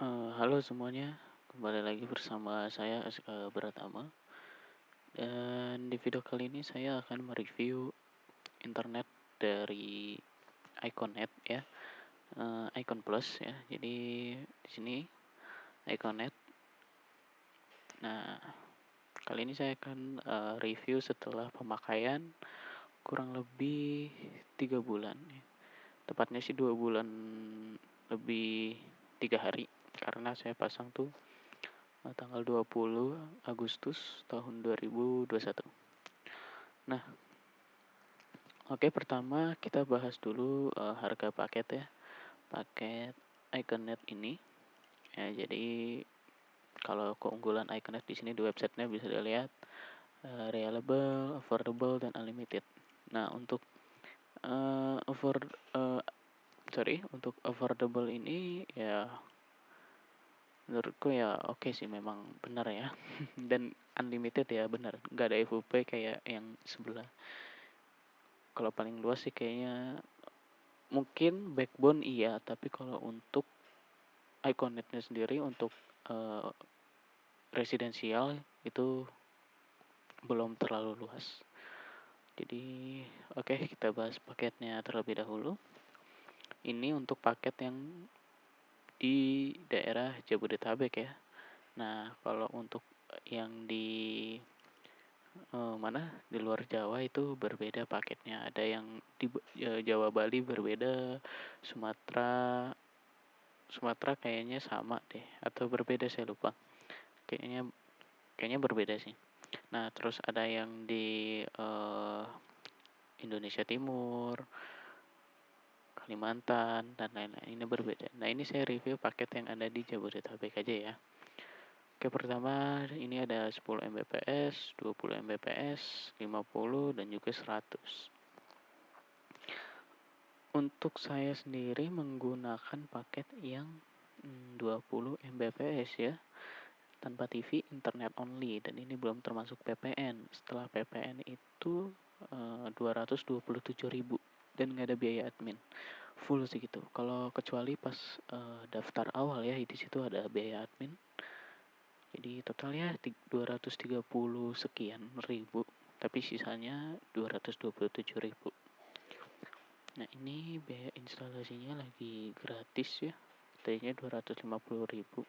Halo semuanya, kembali lagi bersama saya Aska Pratama. Dan di video kali ini saya akan mereview internet dari Iconnet ya, Icon Plus ya. Jadi di sini Iconnet. Nah, kali ini saya akan review setelah pemakaian kurang lebih 3 bulan ya. Tepatnya sih 2 bulan lebih 3 hari, karena saya pasang tuh tanggal 20 Agustus tahun 2021. Nah, oke, pertama kita bahas dulu harga paket ya. Paket Iconnet ini. Ya, jadi kalau keunggulan Iconnet di sini di websitenya bisa dilihat reliable, affordable, dan unlimited. Nah, untuk uh, over uh, untuk affordable ini ya menurutku ya oke sih, memang benar ya. Dan unlimited ya benar, nggak ada FUP kayak yang sebelah. Kalau paling luas sih kayaknya mungkin backbone iya, tapi kalau untuk Iconetnya sendiri untuk uh, residensial itu belum terlalu luas. Jadi oke, kita bahas paketnya terlebih dahulu. Ini untuk paket yang di daerah Jabodetabek ya. Nah, kalau untuk yang di mana di luar Jawa itu berbeda paketnya. Ada yang di Jawa Bali berbeda, Sumatera Sumatera kayaknya sama deh, atau berbeda saya lupa. Kayaknya kayaknya berbeda sih. Nah, terus ada yang di Indonesia Timur, Kalimantan, dan lain-lain. Ini berbeda. Nah, ini saya review paket yang ada di Jabodetabek aja ya. Oke, pertama ini ada 10 Mbps, 20 Mbps, 50, dan juga 100. Untuk saya sendiri menggunakan paket yang 20 Mbps ya, tanpa TV, internet only, dan ini belum termasuk PPN. Setelah PPN itu 227.000 dan nggak ada biaya admin. Full sih gitu. Kalau kecuali pas daftar awal ya, di situ ada biaya admin. Jadi totalnya 230 sekian ribu, tapi sisanya 227.000. Nah, ini biaya instalasinya lagi gratis ya. Tadinya 250.000.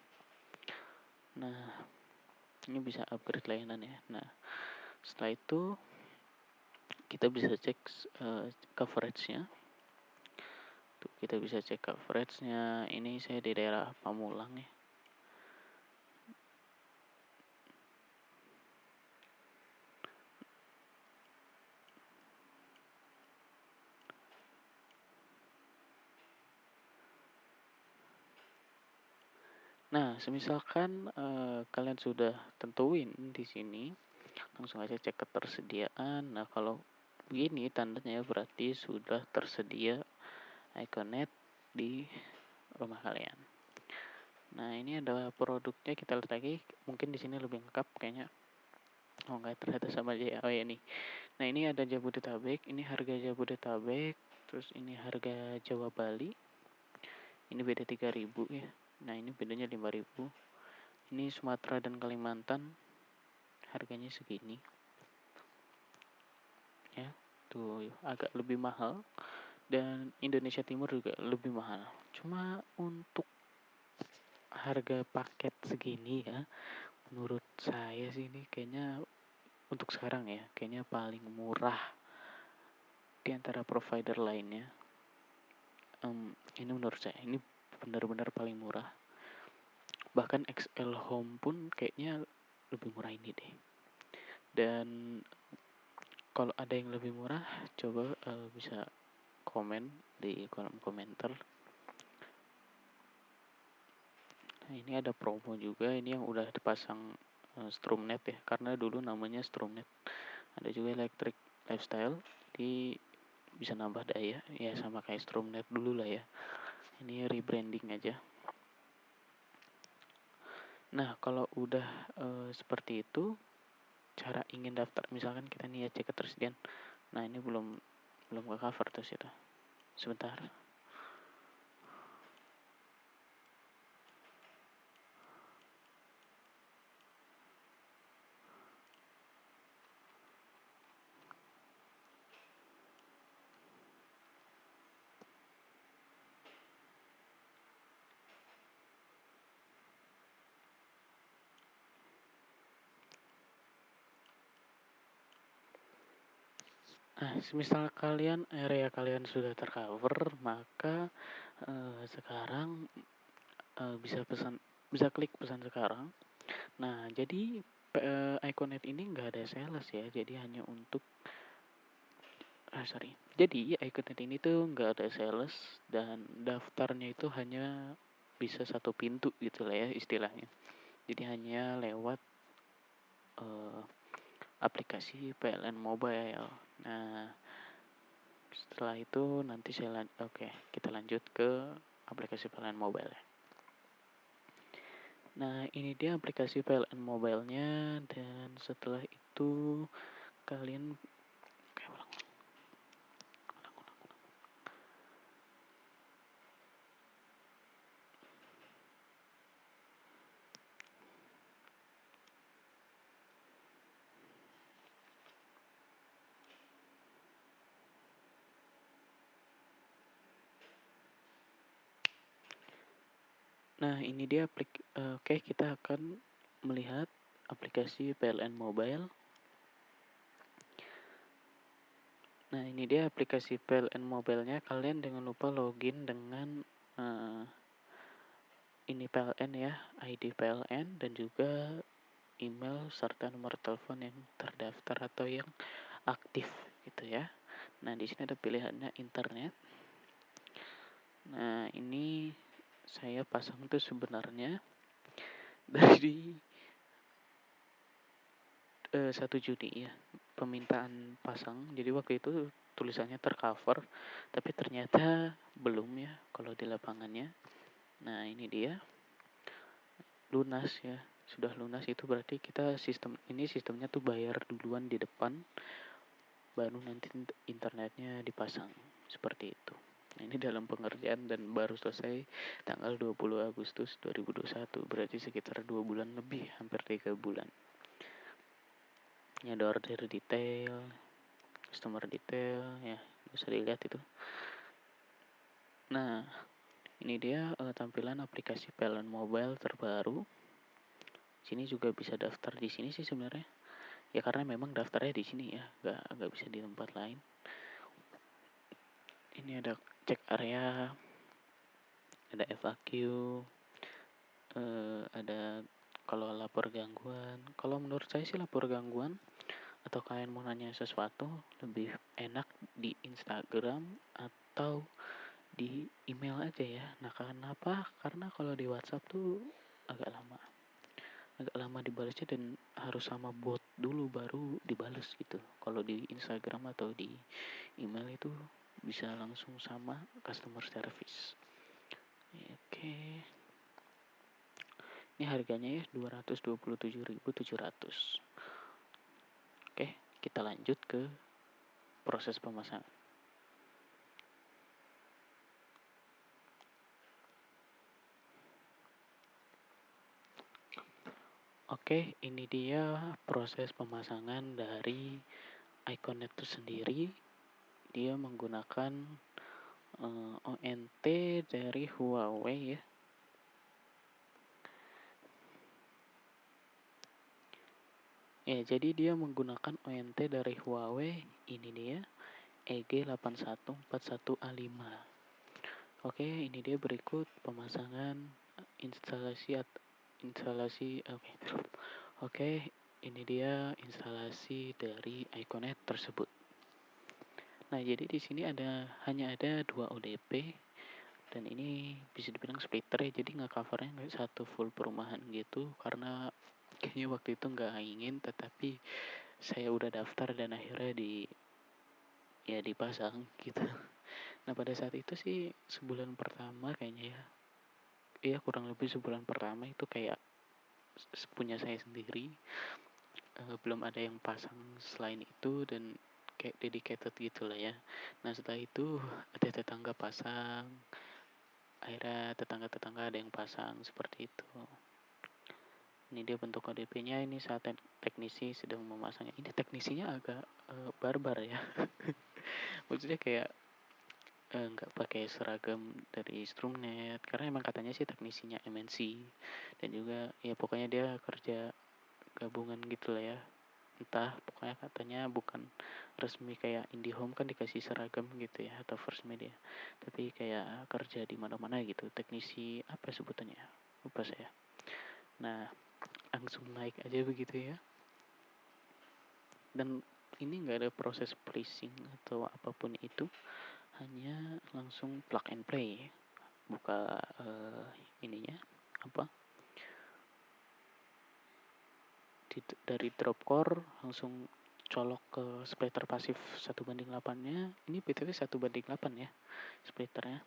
Nah, ini bisa upgrade layanan ya. Nah, setelah itu kita bisa cek coveragenya. Tuh, kita bisa cek coveragenya. Ini saya di daerah Pamulang ya. Nah, semisalkan kalian sudah tentuin di sini, langsung aja cek ketersediaan. Nah, kalau begini tandanya berarti sudah tersedia Iconnet di rumah kalian. Nah, ini adalah produknya, kita lihat lagi. Mungkin di sini lebih lengkap kayaknya. Oh enggak, ternyata sama aja ya. Oh ya, nih. Nah, ini ada Jabodetabek, ini harga Jabodetabek, terus ini harga Jawa Bali. Ini beda 3.000 ya. Nah, ini bedanya 5.000. Ini Sumatera dan Kalimantan harganya segini. Ya, tuh agak lebih mahal, dan Indonesia Timur juga lebih mahal. Cuma untuk harga paket segini ya, menurut saya sih ini kayaknya untuk sekarang ya, kayaknya paling murah di antara provider lainnya. Ini menurut saya ini benar-benar paling murah. Bahkan XL Home pun kayaknya lebih murah ini deh. Dan kalau ada yang lebih murah, coba bisa komen di kolom komentar. Nah, ini ada promo juga, ini yang udah dipasang Stromnet ya, karena dulu namanya Stromnet. Ada juga Electric Lifestyle, jadi bisa nambah daya ya, sama kayak Stromnet dulu lah ya. Ini rebranding aja. Nah, kalau udah seperti itu, cara ingin daftar, misalkan kita nih ya cek ketersediaan. Nah, ini belum ke cover tuh situ. Sebentar. Nah, semisal area kalian sudah tercover, maka sekarang bisa klik pesan sekarang. Nah, jadi Iconet ini nggak ada sales ya, jadi hanya untuk sorry. Jadi Iconet ini tuh nggak ada sales dan daftarnya itu hanya bisa satu pintu gitu lah ya istilahnya. Jadi hanya lewat uh, aplikasi PLN Mobile. Nah, setelah itu nanti oke, kita lanjut ke aplikasi PLN Mobile ya. Nah, ini dia aplikasi PLN Mobile-nya dan setelah itu kalian Nah, ini dia oke, kita akan melihat aplikasi PLN Mobile. Nah, ini dia aplikasi PLN Mobile-nya. Kalian jangan lupa login dengan ini PLN ya, ID PLN dan juga email serta nomor telepon yang terdaftar atau yang aktif gitu ya. Nah, di sini ada pilihannya internet. Nah, ini saya pasang tuh sebenarnya dari 1 Juni ya, permintaan pasang. Jadi waktu itu tulisannya tercover, tapi ternyata belum ya kalau di lapangannya. Nah, ini dia lunas ya. Sudah lunas itu berarti kita sistemnya tuh bayar duluan di depan, baru nanti internetnya dipasang. Seperti itu. Nah, ini dalam pengerjaan dan baru selesai tanggal 20 Agustus 2021. Berarti sekitar 2 bulan lebih, hampir 3 bulan. Ini ada order detail, customer detail ya, bisa dilihat itu. Nah, ini dia tampilan aplikasi PLN Mobile terbaru. Sini juga bisa daftar di sini sih sebenarnya. Ya karena memang daftarnya di sini ya, nggak bisa di tempat lain. Ini ada cek area, ada FAQ, ada kalau lapor gangguan. Kalau menurut saya sih lapor gangguan atau kalian mau nanya sesuatu lebih enak di Instagram atau di email aja ya. Nah, kenapa? Karena kalau di WhatsApp tuh agak lama. Agak lama dibalasnya dan harus sama bot dulu baru dibales gitu. Kalau di Instagram atau di email itu bisa langsung sama customer service. Oke. Ini harganya ya 227.700. Oke, kita lanjut ke proses pemasangan. Oke, ini dia proses pemasangan dari Iconet itu sendiri. Dia menggunakan ONT dari Huawei ya. Ya, jadi dia menggunakan ONT dari Huawei. Ini dia EG8141A5. Oke, ini dia berikut pemasangan instalasi. Oke, ini dia instalasi dari Iconet tersebut. Nah, jadi di sini hanya ada 2 ODP dan ini bisa dibilang splitter ya, jadi nggak covernya nggak satu full perumahan gitu karena kayaknya waktu itu nggak ingin, tetapi saya udah daftar dan akhirnya dipasang gitu. Nah, pada saat itu sih sebulan pertama kayaknya ya kurang lebih sebulan pertama itu kayak punya saya sendiri, belum ada yang pasang selain itu dan kayak dedicated gitu lah ya. Nah, setelah itu ada tetangga pasang, akhirnya tetangga-tetangga ada yang pasang seperti itu. Ini dia bentuk ODP-nya. Ini saat teknisi sedang memasangnya. Ini teknisinya agak barbar ya. Maksudnya kayak nggak pakai seragam dari Strumnet karena emang katanya sih teknisinya MNC dan juga ya pokoknya dia kerja gabungan gitu lah ya. entah, pokoknya katanya bukan resmi kayak IndiHome kan dikasih seragam gitu ya, atau First Media, tapi kayak kerja di mana-mana gitu, teknisi apa sebutannya, lupa saya. Nah, langsung naik aja begitu ya, dan ini nggak ada proses placing atau apapun itu, hanya langsung plug and play, buka ininya apa, dari dropcore langsung colok ke splitter pasif 1:8-nya. Ini btw 1:8 ya splitternya.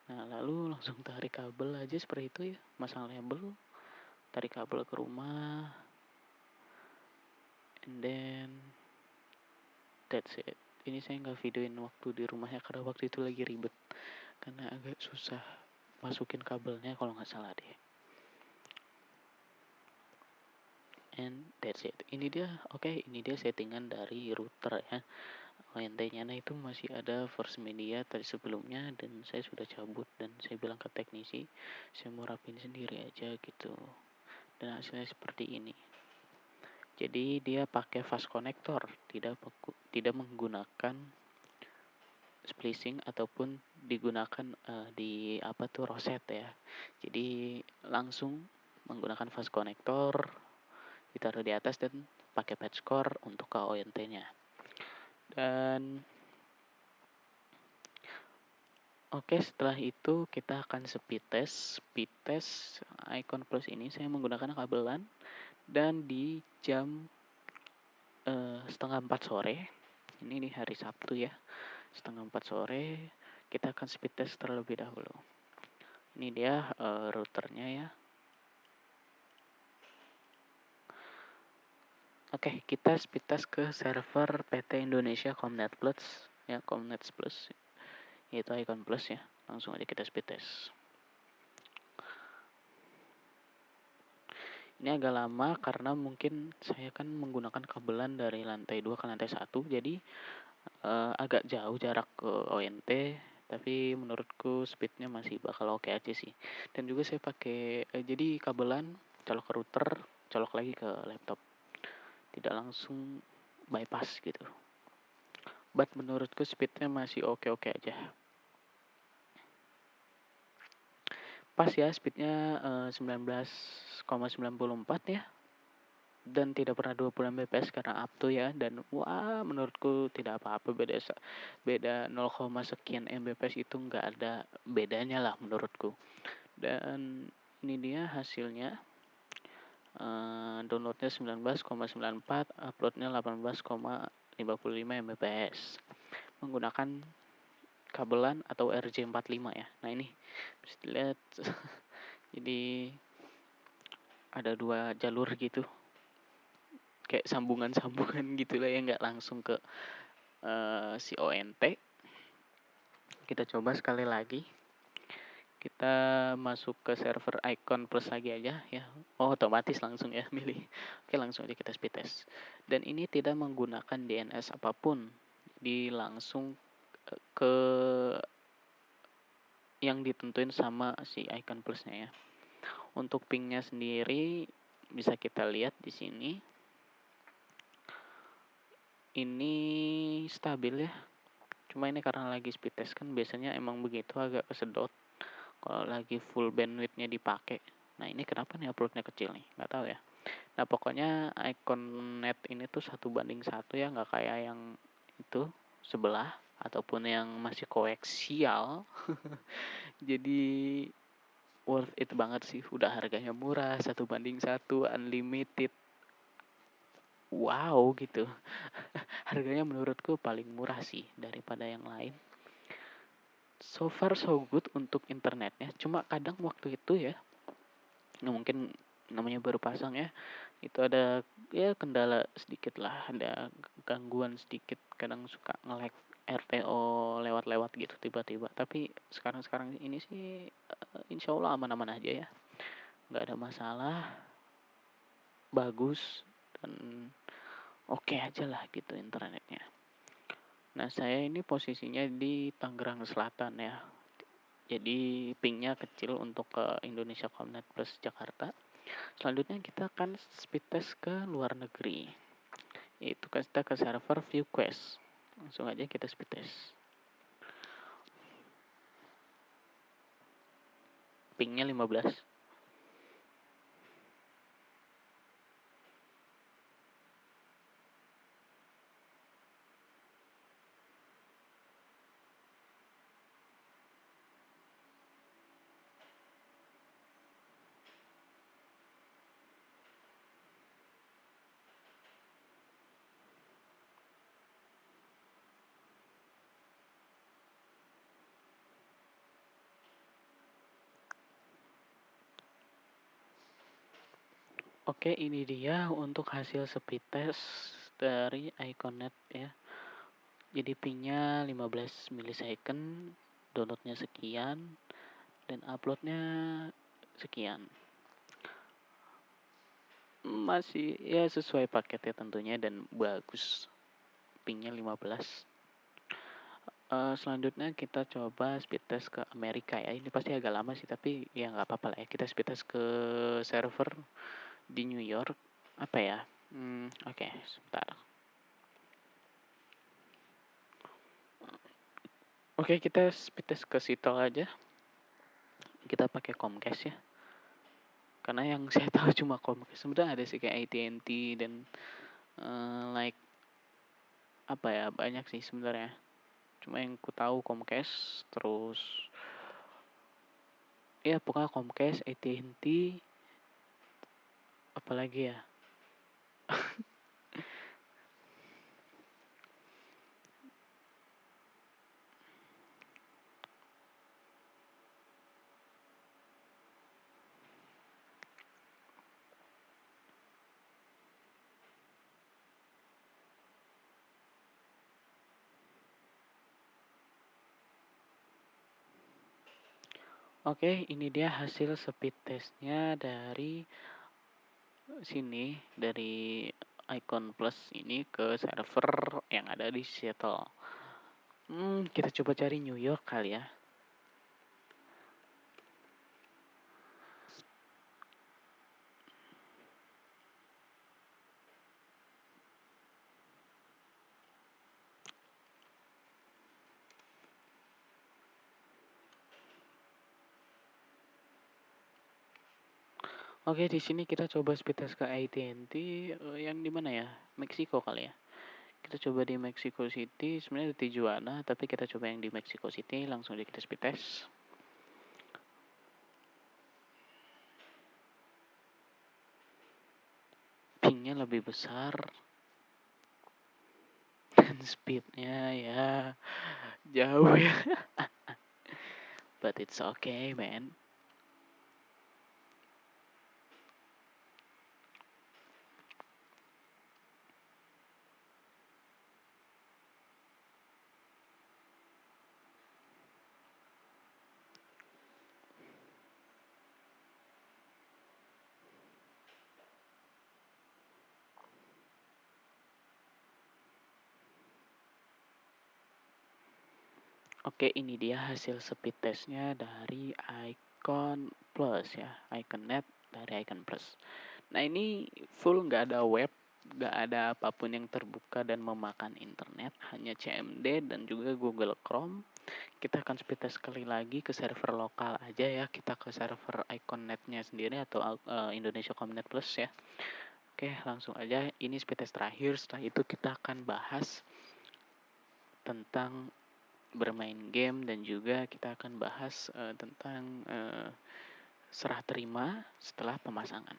Nah, lalu langsung tarik kabel aja seperti itu ya, masang label, tarik kabel ke rumah, and then that's it. Ini saya nggak videoin waktu di rumahnya karena waktu itu lagi ribet, karena agak susah masukin kabelnya kalau nggak salah deh. And that's it. Ini dia settingan dari router ya. ONT-nya itu masih ada First Media tadi sebelumnya, dan saya sudah cabut dan saya bilang ke teknisi saya mau rapin sendiri aja gitu, dan hasilnya seperti ini. Jadi dia pakai fast connector, tidak menggunakan splicing ataupun digunakan di roset ya. Jadi langsung menggunakan fast connector, ditaruh di atas dan pakai patch core untuk ke ONT-nya. Dan oke, setelah itu kita akan speed test. Speed test Icon Plus ini saya menggunakan kabelan, dan di jam 3:30 sore, ini di hari Sabtu ya, 3:30 sore kita akan speed test terlebih dahulu. Ini dia routernya ya. Oke, kita speed test ke server PT Indonesia Comnet Plus ya, Comnet Plus, yaitu Icon Plus ya. Langsung aja kita speed test. Ini agak lama karena mungkin saya kan menggunakan kabelan dari lantai 2 ke lantai 1, jadi agak jauh jarak ke ONT, tapi menurutku speednya masih bakal oke aja sih. Dan juga saya pakai jadi kabelan colok ke router, colok lagi ke laptop, tidak langsung bypass gitu. But menurutku speednya masih oke-oke aja. Pas ya speednya 19,94 ya, dan tidak pernah 20 Mbps karena up to ya, dan menurutku tidak apa-apa, beda 0, sekian Mbps itu nggak ada bedanya lah menurutku. Dan ini dia hasilnya, downloadnya 19,94, uploadnya 18,55 Mbps menggunakan kabelan atau RJ45 ya. Nah ini bisa dilihat jadi ada 2 jalur gitu, kayak sambungan-sambungan gitu lah ya, nggak langsung ke si ONT. Kita coba sekali lagi, kita masuk ke server Icon Plus lagi aja ya. Otomatis langsung ya milih. Oke, langsung aja kita speed test, dan ini tidak menggunakan DNS apapun, di langsung ke yang ditentuin sama si Icon Plusnya ya. Untuk pingnya sendiri bisa kita lihat di sini, ini stabil ya. Cuma ini karena lagi speed test kan biasanya emang begitu, agak kesedot kalau lagi full bandwidth-nya dipakai. Nah ini kenapa nih uploadnya kecil nih, nggak tahu ya. Nah pokoknya Icon Net ini tuh 1:1 ya, nggak kayak yang itu sebelah ataupun yang masih koaksial. Jadi worth it banget sih, udah harganya murah, 1:1, unlimited, wow gitu. Harganya menurutku paling murah sih daripada yang lain. So far so good untuk internetnya, cuma kadang waktu itu ya, mungkin namanya baru pasang ya, itu ada ya kendala sedikit lah, ada gangguan sedikit, kadang suka nge-lag RTO lewat-lewat gitu tiba-tiba. Tapi sekarang ini sih insya Allah aman-aman aja ya, nggak ada masalah, bagus, dan oke aja lah gitu internetnya. Nah saya ini posisinya di Tangerang Selatan ya, jadi pingnya kecil untuk ke Indonesia Comnet Plus Jakarta. Selanjutnya kita akan speed test ke luar negeri, Yaitu kita ke server view quest. Langsung aja kita speed test. Pingnya 15. Oke, ini dia untuk hasil speed test dari Iconet ya. Jadi pingnya 15 milisecond, downloadnya sekian, dan uploadnya sekian. Masih ya sesuai paket ya tentunya dan bagus. Pingnya 15. Selanjutnya kita coba speed test ke Amerika ya. Ini pasti agak lama sih, tapi ya nggak apa-apa lah ya. Kita speed test ke server di New York. Apa ya? Oke, sebentar. Oke, kita speed test ke situ aja. Kita pakai Comcast ya. Karena yang saya tahu cuma Comcast. Sebenarnya ada sih kayak AT&T dan like apa ya, banyak sih sebenarnya. Cuma yang ku tahu Comcast, terus ya pokoknya Comcast, AT&T, apalagi ya. Oke, ini dia hasil speed testnya dari sini, dari Icon Plus ini ke server yang ada di Seattle. Kita coba cari New York kali ya. Oke, di sini kita coba speed test ke AT&T yang di mana ya? Meksiko kali ya. Kita coba di Mexico City, sebenarnya di Tijuana, tapi kita coba yang di Mexico City, langsung aja kita speed test. Pingnya lebih besar dan speednya ya jauh ya. But it's okay, man. Oke, ini dia hasil speed testnya dari Icon Plus ya, Iconet dari Icon Plus. Nah ini full nggak ada web, nggak ada apapun yang terbuka dan memakan internet, hanya CMD dan juga Google Chrome. Kita akan speed test sekali lagi ke server lokal aja ya, kita ke server Iconet-nya sendiri atau Indonesia Comnet Plus ya. Oke, langsung aja, ini speed test terakhir, setelah itu kita akan bahas tentang bermain game dan juga kita akan bahas tentang serah terima setelah pemasangan.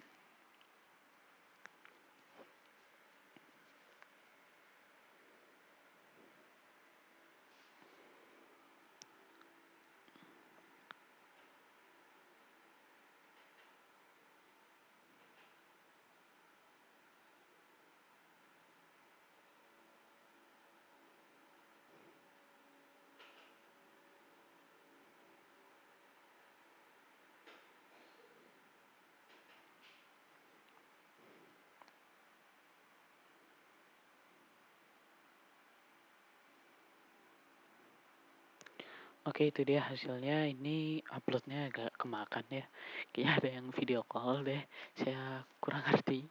Oke, itu dia hasilnya. Ini uploadnya agak kemakan ya. Kayaknya ada yang video call deh. Saya kurang ngerti.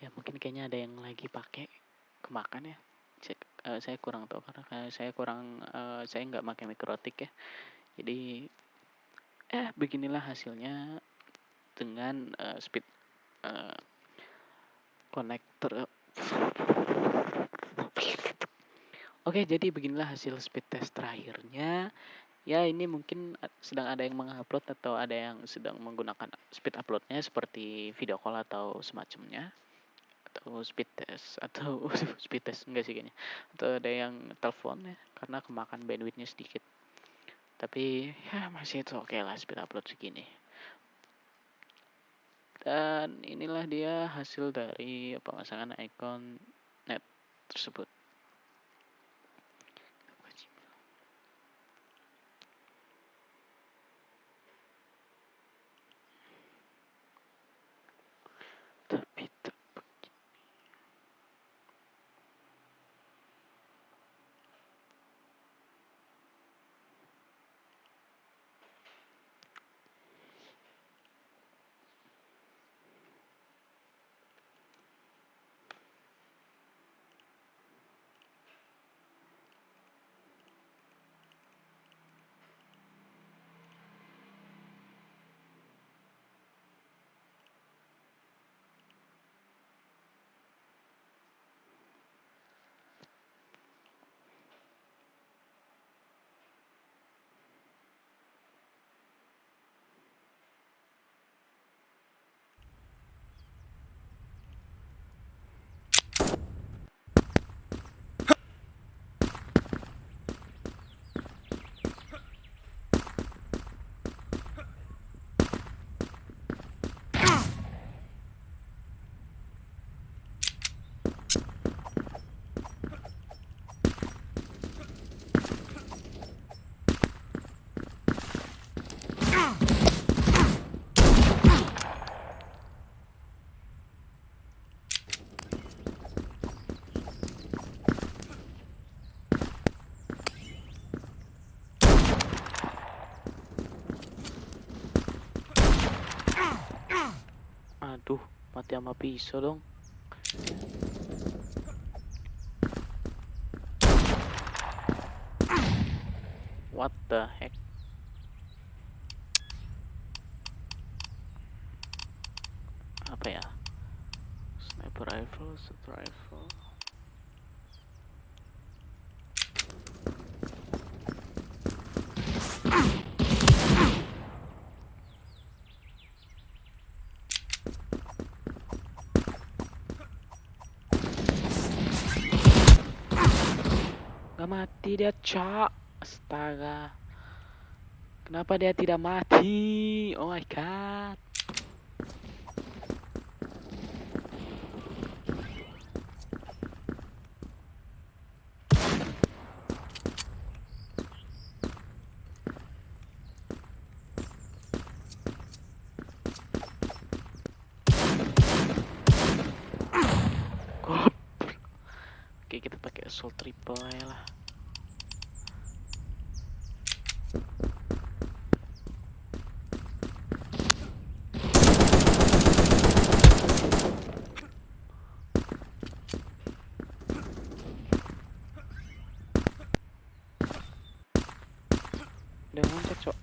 Ya mungkin kayaknya ada yang lagi pakai. kemakan ya. Saya kurang tahu karena saya nggak pakai mikrotik ya. Jadi beginilah hasilnya dengan speed connector. Oke, jadi beginilah hasil speed test terakhirnya. Ya, ini mungkin sedang ada yang mengupload atau ada yang sedang menggunakan speed uploadnya seperti video call atau semacamnya, atau speed test atau speed test enggak sih kayaknya, atau ada yang telepon ya karena kemakan bandwidthnya sedikit. Tapi ya masih itu oke lah speed upload segini. Dan inilah dia hasil dari pemasangan icon net tersebut. Tapi aduh, mati sama pisau dong. What the heck? Apa ya? Sniper rifle, assault rifle. Gak mati dia, cak. Astaga. Kenapa dia tidak mati? Oh my god. Oke, kita pakai assault triple aja lah. Udah loncat, cok.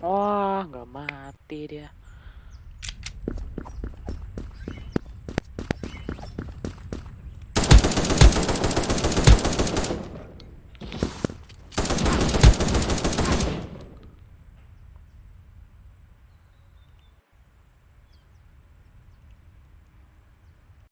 Wah, nggak mati dia.